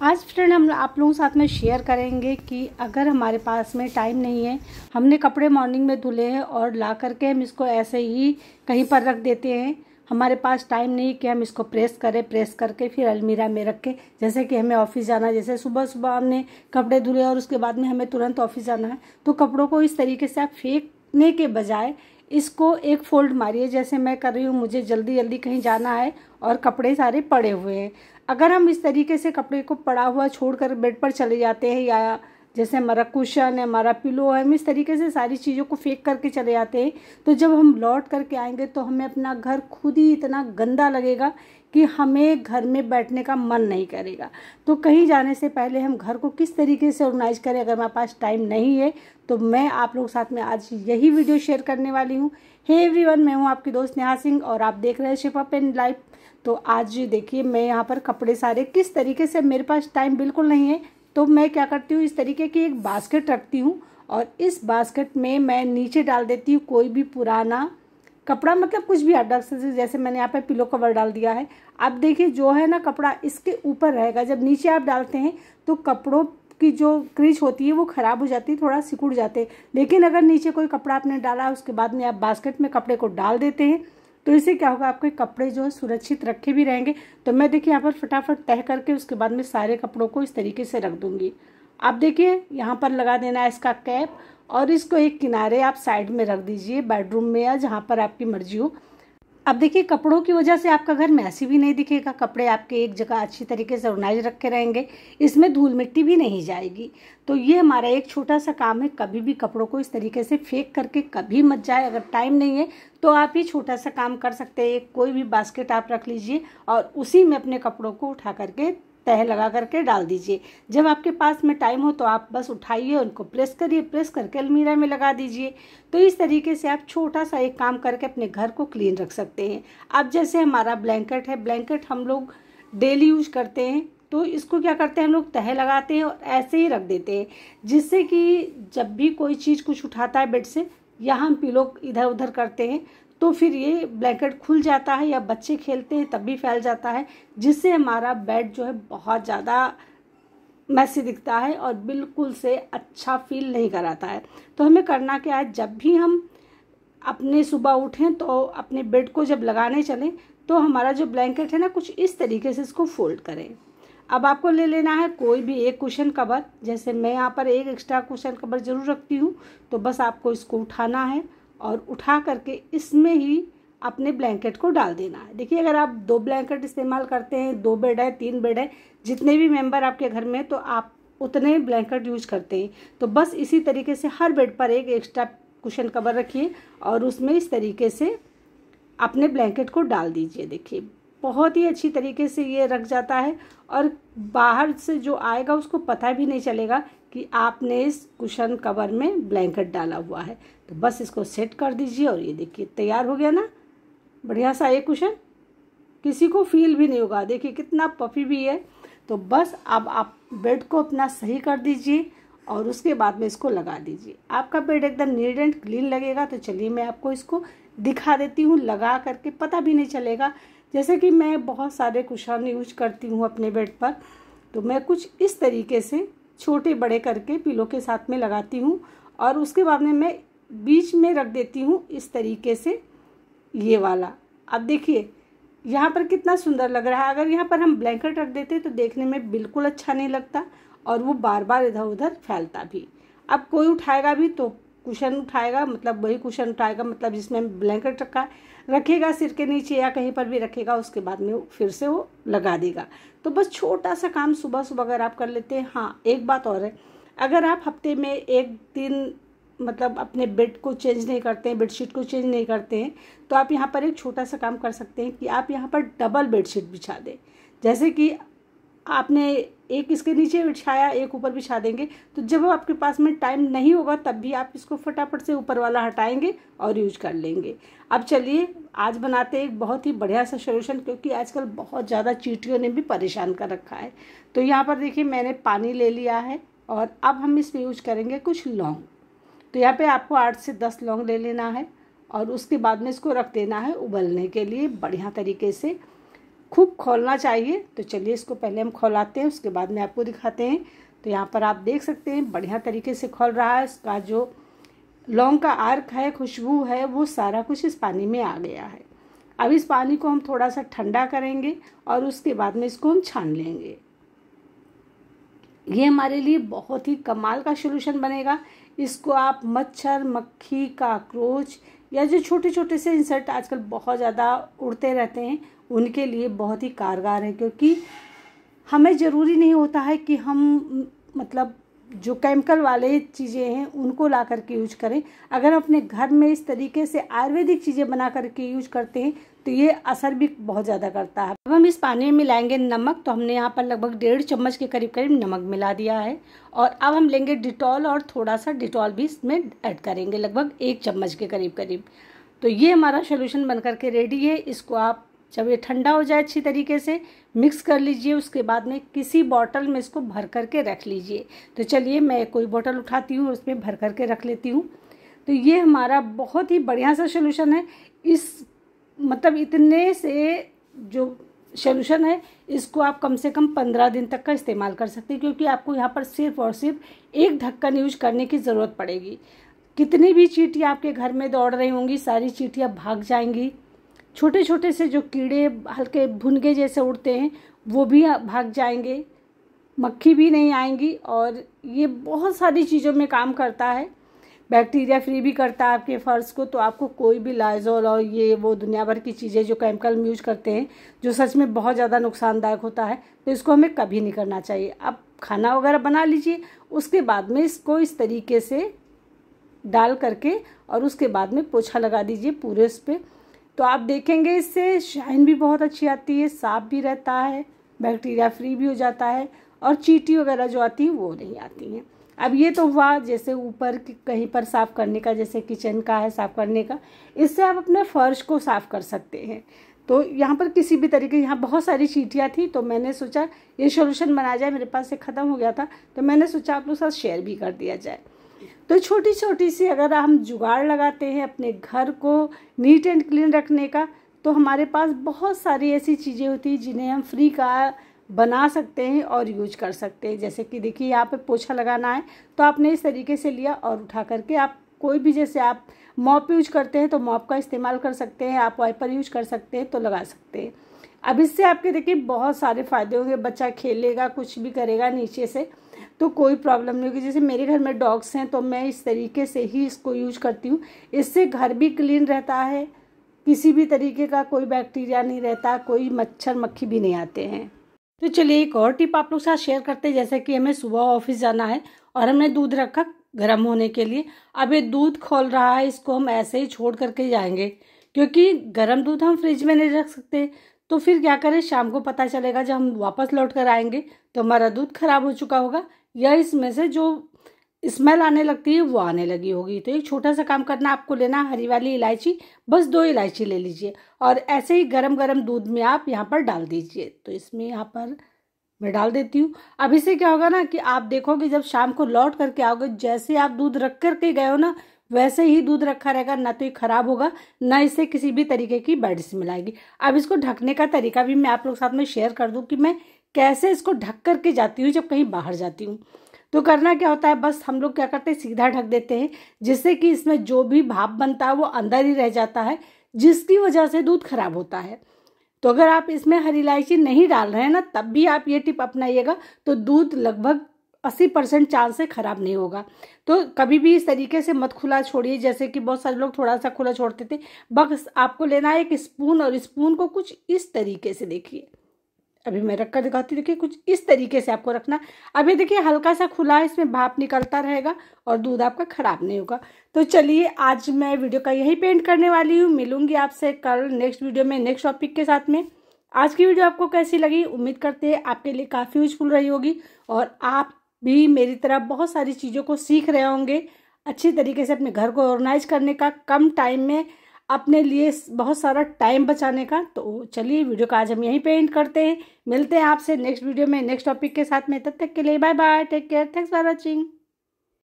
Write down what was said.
आज फ्रेंड हम आप लोगों के साथ में शेयर करेंगे कि अगर हमारे पास में टाइम नहीं है, हमने कपड़े मॉर्निंग में धुले हैं और ला करके हम इसको ऐसे ही कहीं पर रख देते हैं। हमारे पास टाइम नहीं कि हम इसको प्रेस करें, प्रेस करके फिर अलमीरा में रख के, जैसे कि हमें ऑफिस जाना है, जैसे सुबह सुबह हमने कपड़े धुले और उसके बाद में हमें तुरंत ऑफिस जाना है, तो कपड़ों को इस तरीके से आप फेंकने के बजाय इसको एक फोल्ड मारिए, जैसे मैं कर रही हूँ। मुझे जल्दी जल्दी कहीं जाना है और कपड़े सारे पड़े हुए हैं। अगर हम इस तरीके से कपड़े को पड़ा हुआ छोड़कर बेड पर चले जाते हैं, या जैसे हमारा कुशन है, हमारा पिलो है, हम इस तरीके से सारी चीज़ों को फेंक करके चले जाते हैं, तो जब हम लौट करके आएंगे तो हमें अपना घर खुद ही इतना गंदा लगेगा कि हमें घर में बैठने का मन नहीं करेगा। तो कहीं जाने से पहले हम घर को किस तरीके से ऑर्गेनाइज करें, अगर हमारे पास टाइम नहीं है तो मैं आप लोग साथ में आज यही वीडियो शेयर करने वाली हूँ। हे एवरीवन, मैं हूँ आपकी दोस्त नेहा सिंह और आप देख रहे हैं शेप अप एंड लाइफ। तो आज देखिए मैं यहाँ पर कपड़े सारे किस तरीके से, मेरे पास टाइम बिल्कुल नहीं है तो मैं क्या करती हूँ, इस तरीके की एक बास्केट रखती हूँ और इस बास्केट में मैं नीचे डाल देती हूँ कोई भी पुराना कपड़ा, मतलब कुछ भी आप डाल सकते, जैसे मैंने यहाँ पे पिलो कवर डाल दिया है। अब देखिए जो है ना कपड़ा इसके ऊपर रहेगा, जब नीचे आप डालते हैं तो कपड़ों की जो क्रीज होती है वो ख़राब हो जाती है, थोड़ा सिकुड़ जाते हैं। लेकिन अगर नीचे कोई कपड़ा आपने डाला उसके बाद में आप बास्केट में कपड़े को डाल देते हैं तो इससे क्या होगा, आपके कपड़े जो है सुरक्षित रखे भी रहेंगे। तो मैं देखिए यहाँ पर फटाफट तह करके उसके बाद में सारे कपड़ों को इस तरीके से रख दूंगी। आप देखिए यहाँ पर लगा देना है इसका कैप और इसको एक किनारे आप साइड में रख दीजिए, बेडरूम में या जहाँ पर आपकी मर्जी हो। अब देखिए कपड़ों की वजह से आपका घर मैसी भी नहीं दिखेगा, कपड़े आपके एक जगह अच्छी तरीके से ऑर्गेनाइज रखे रहेंगे, इसमें धूल मिट्टी भी नहीं जाएगी। तो ये हमारा एक छोटा सा काम है। कभी भी कपड़ों को इस तरीके से फेंक करके कभी मत जाए। अगर टाइम नहीं है तो आप ये छोटा सा काम कर सकते हैं। कोई भी बास्केट आप रख लीजिए और उसी में अपने कपड़ों को उठा करके तह लगा करके डाल दीजिए। जब आपके पास में टाइम हो तो आप बस उठाइए, उनको प्रेस करिए, प्रेस करके अलमीरा में लगा दीजिए। तो इस तरीके से आप छोटा सा एक काम करके अपने घर को क्लीन रख सकते हैं। अब जैसे हमारा ब्लैंकेट है, ब्लैंकेट हम लोग डेली यूज करते हैं, तो इसको क्या करते हैं हम लोग तह लगाते हैं और ऐसे ही रख देते हैं, जिससे कि जब भी कोई चीज़ कुछ उठाता है बेड से या हम पिलो इधर उधर करते हैं तो फिर ये ब्लैंकेट खुल जाता है, या बच्चे खेलते हैं तब भी फैल जाता है, जिससे हमारा बेड जो है बहुत ज़्यादा मैसी दिखता है और बिल्कुल से अच्छा फील नहीं कराता है। तो हमें करना क्या है, जब भी हम अपने सुबह उठें तो अपने बेड को जब लगाने चलें तो हमारा जो ब्लैंकेट है ना, कुछ इस तरीके से इसको फोल्ड करें। अब आपको ले लेना है कोई भी एक कुशन कवर, जैसे मैं यहाँ पर एक एक्स्ट्रा कुशन कवर ज़रूर रखती हूँ। तो बस आपको इसको उठाना है और उठा करके इसमें ही अपने ब्लैंकेट को डाल देना है। देखिए अगर आप 2 ब्लैंकेट इस्तेमाल करते हैं, 2 बेड है, 3 बेड है, जितने भी मेंबर आपके घर में, तो आप उतने ब्लैंकेट यूज करते हैं। तो बस इसी तरीके से हर बेड पर एक एक्स्ट्रा कुशन कवर रखिए और उसमें इस तरीके से अपने ब्लैंकेट को डाल दीजिए। देखिए बहुत ही अच्छी तरीके से ये रख जाता है और बाहर से जो आएगा उसको पता भी नहीं चलेगा कि आपने इस कुशन कवर में ब्लैंकेट डाला हुआ है। तो बस इसको सेट कर दीजिए और ये देखिए तैयार हो गया ना बढ़िया सा ये कुशन, किसी को फील भी नहीं होगा। देखिए कितना पफी भी है। तो बस अब आप बेड को अपना सही कर दीजिए और उसके बाद में इसको लगा दीजिए, आपका बेड एकदम नीट एंड क्लीन लगेगा। तो चलिए मैं आपको इसको दिखा देती हूँ लगा करके, पता भी नहीं चलेगा। जैसे कि मैं बहुत सारे कुशन यूज करती हूँ अपने बेड पर, तो मैं कुछ इस तरीके से छोटे बड़े करके पिलो के साथ में लगाती हूँ और उसके बाद में मैं बीच में रख देती हूँ इस तरीके से ये वाला। अब देखिए यहाँ पर कितना सुंदर लग रहा है। अगर यहाँ पर हम ब्लैंकेट रख देते तो देखने में बिल्कुल अच्छा नहीं लगता और वो बार बार इधर उधर फैलता भी। अब कोई उठाएगा भी तो कुशन उठाएगा, मतलब वही कुशन उठाएगा, मतलब जिसमें ब्लैंकेट रखेगा सिर के नीचे या कहीं पर भी रखेगा, उसके बाद में फिर से वो लगा देगा। तो बस छोटा सा काम सुबह सुबह अगर आप कर लेते हैं। हाँ एक बात और है, अगर आप हफ्ते में एक दिन मतलब अपने बेड को चेंज नहीं करते हैं, बेडशीट को चेंज नहीं करते हैं, तो आप यहाँ पर एक छोटा सा काम कर सकते हैं कि आप यहाँ पर डबल बेडशीट बिछा दें। जैसे कि आपने एक इसके नीचे बिछाया, एक ऊपर बिछा देंगे, तो जब आपके पास में टाइम नहीं होगा तब भी आप इसको फटाफट से ऊपर वाला हटाएंगे और यूज कर लेंगे। अब चलिए आज बनाते हैं एक बहुत ही बढ़िया सा सोल्यूशन, क्योंकि आजकल बहुत ज़्यादा चींटियों ने भी परेशान कर रखा है। तो यहाँ पर देखिए मैंने पानी ले लिया है और अब हम इसमें यूज करेंगे कुछ लौंग। तो यहाँ पे आपको 8 से 10 लौंग ले लेना है और उसके बाद में इसको रख देना है उबलने के लिए बढ़िया तरीके से। खूब खोलना चाहिए। तो चलिए इसको पहले हम खौलाते हैं, उसके बाद में आपको दिखाते हैं। तो यहाँ पर आप देख सकते हैं बढ़िया तरीके से खोल रहा है। इसका जो लौंग का अर्क है, खुशबू है, वो सारा कुछ इस पानी में आ गया है। अब इस पानी को हम थोड़ा सा ठंडा करेंगे और उसके बाद में इसको हम छान लेंगे। ये हमारे लिए बहुत ही कमाल का सॉल्यूशन बनेगा। इसको आप मच्छर, मक्खी, काकरोच या जो छोटे छोटे से इंसेक्ट आजकल बहुत ज़्यादा उड़ते रहते हैं उनके लिए बहुत ही कारगर है। क्योंकि हमें ज़रूरी नहीं होता है कि हम मतलब जो केमिकल वाले चीज़ें हैं उनको ला करके यूज करें। अगर हम अपने घर में इस तरीके से आयुर्वेदिक चीज़ें बना करके यूज करते हैं तो ये असर भी बहुत ज़्यादा करता है। अब हम इस पानी में मिलाएंगे नमक। तो हमने यहाँ पर लगभग 1.5 चम्मच के करीब करीब नमक मिला दिया है। और अब हम लेंगे डिटॉल और थोड़ा सा डिटॉल भी इसमें ऐड करेंगे, लगभग 1 चम्मच के करीब करीब। तो ये हमारा सोल्यूशन बन करके रेडी है। इसको आप जब ये ठंडा हो जाए अच्छी तरीके से मिक्स कर लीजिए। उसके बाद में किसी बॉटल में इसको भर करके रख लीजिए। तो चलिए मैं कोई बॉटल उठाती हूँ और उसमें भर करके रख लेती हूँ। तो ये हमारा बहुत ही बढ़िया सा सोल्यूशन है। इस मतलब इतने से जो सोल्यूशन है इसको आप कम से कम 15 दिन तक का इस्तेमाल कर सकते हैं। क्योंकि आपको यहाँ पर सिर्फ और सिर्फ एक ढक्कन यूज करने की ज़रूरत पड़ेगी। कितनी भी चींटियाँ आपके घर में दौड़ रही होंगी सारी चींटियाँ भाग जाएंगी। छोटे छोटे से जो कीड़े हल्के भुनगे जैसे उड़ते हैं वो भी भाग जाएंगे। मक्खी भी नहीं आएंगी। और ये बहुत सारी चीज़ों में काम करता है। बैक्टीरिया फ्री भी करता है आपके फर्श को। तो आपको कोई भी लाइजॉल और ये वो दुनिया भर की चीज़ें जो केमिकल में यूज करते हैं जो सच में बहुत ज़्यादा नुकसानदायक होता है, तो इसको हमें कभी नहीं करना चाहिए। अब खाना वगैरह बना लीजिए, उसके बाद में इसको इस तरीके से डाल करके और उसके बाद में पोछा लगा दीजिए पूरे उस पर। तो आप देखेंगे इससे शाइन भी बहुत अच्छी आती है, साफ भी रहता है, बैक्टीरिया फ्री भी हो जाता है और चींटी वगैरह जो आती हैं वो नहीं आती हैं। अब ये तो हुआ जैसे ऊपर कहीं पर साफ़ करने का, जैसे किचन का है साफ़ करने का। इससे आप अपने फर्श को साफ़ कर सकते हैं। तो यहाँ पर किसी भी तरीके, यहाँ बहुत सारी चींटियाँ थी तो मैंने सोचा ये सोल्यूशन बनाया जाए। मेरे पास से ख़त्म हो गया था तो मैंने सोचा आप लोग साथ शेयर भी कर दिया जाए। तो छोटी छोटी सी अगर हम जुगाड़ लगाते हैं अपने घर को नीट एंड क्लीन रखने का, तो हमारे पास बहुत सारी ऐसी चीज़ें होती हैं जिन्हें हम फ्री का बना सकते हैं और यूज कर सकते हैं। जैसे कि देखिए यहाँ पे पोछा लगाना है तो आपने इस तरीके से लिया और उठा करके आप कोई भी, जैसे आप मॉप यूज करते हैं तो मॉप का इस्तेमाल कर सकते हैं, आप वाइपर यूज कर सकते हैं तो लगा सकते हैं। अब इससे आपके देखिए बहुत सारे फ़ायदे होंगे। बच्चा खेलेगा, कुछ भी करेगा नीचे से तो कोई प्रॉब्लम नहीं होगी। जैसे मेरे घर में डॉग्स हैं तो मैं इस तरीके से ही इसको यूज करती हूँ। इससे घर भी क्लीन रहता है, किसी भी तरीके का कोई बैक्टीरिया नहीं रहता, कोई मच्छर मक्खी भी नहीं आते हैं। तो चलिए एक और टिप आप लोग साथ शेयर करते हैं। जैसे कि हमें सुबह ऑफिस जाना है और हमने दूध रखा गर्म होने के लिए। अब ये दूध खोल रहा है, इसको हम ऐसे ही छोड़ करके जाएंगे क्योंकि गर्म दूध हम फ्रिज में नहीं रख सकते। तो फिर क्या करें, शाम को पता चलेगा जब हम वापस लौट कर आएंगे तो हमारा दूध खराब हो चुका होगा या इसमें से जो स्मेल आने लगती है वो आने लगी होगी। तो एक छोटा सा काम करना, आपको लेना हरी वाली इलायची, बस 2 इलायची ले लीजिए और ऐसे ही गरम गरम दूध में आप यहाँ पर डाल दीजिए। तो इसमें यहाँ पर मैं डाल देती हूँ। अब इससे क्या होगा ना कि आप देखोगे जब शाम को लौट करके आओगे, जैसे आप दूध रख करके गए हो ना वैसे ही दूध रखा रहेगा, ना तो ये खराब होगा ना इससे किसी भी तरीके की बैड स्मेल आएगी। अब इसको ढकने का तरीका भी मैं आप लोग साथ में शेयर कर दूँ कि मैं कैसे इसको ढक करके जाती हूँ जब कहीं बाहर जाती हूँ। तो करना क्या होता है, बस हम लोग क्या करते हैं सीधा ढक देते हैं, जिससे कि इसमें जो भी भाप बनता है वो अंदर ही रह जाता है, जिसकी वजह से दूध खराब होता है। तो अगर आप इसमें हरी इलायची नहीं डाल रहे हैं ना तब भी आप ये टिप अपनाइएगा तो दूध लगभग 80% चांस से खराब नहीं होगा। तो कभी भी इस तरीके से मत खुला छोड़िए, जैसे कि बहुत सारे लोग थोड़ा सा खुला छोड़ते थे। बस आपको लेना है एक स्पून और स्पून को कुछ इस तरीके से, देखिए अभी मैं रख कर दिखाती हूँ, देखिए कुछ इस तरीके से आपको रखना। अभी देखिए हल्का सा खुला है, इसमें भाप निकलता रहेगा और दूध आपका खराब नहीं होगा। तो चलिए आज मैं वीडियो का यही पेंट करने वाली हूँ। मिलूंगी आपसे कल नेक्स्ट वीडियो में नेक्स्ट टॉपिक के साथ में। आज की वीडियो आपको कैसी लगी, उम्मीद करते हैं आपके लिए काफ़ी यूजफुल रही होगी और आप भी मेरी तरह बहुत सारी चीज़ों को सीख रहे होंगे अच्छी तरीके से अपने घर को ऑर्गेनाइज करने का, कम टाइम में अपने लिए बहुत सारा टाइम बचाने का। तो चलिए वीडियो का आज हम यहीं पे एंड करते हैं। मिलते हैं आपसे नेक्स्ट वीडियो में नेक्स्ट टॉपिक के साथ में। तब तक के लिए bye bye, take care, thanks for watching.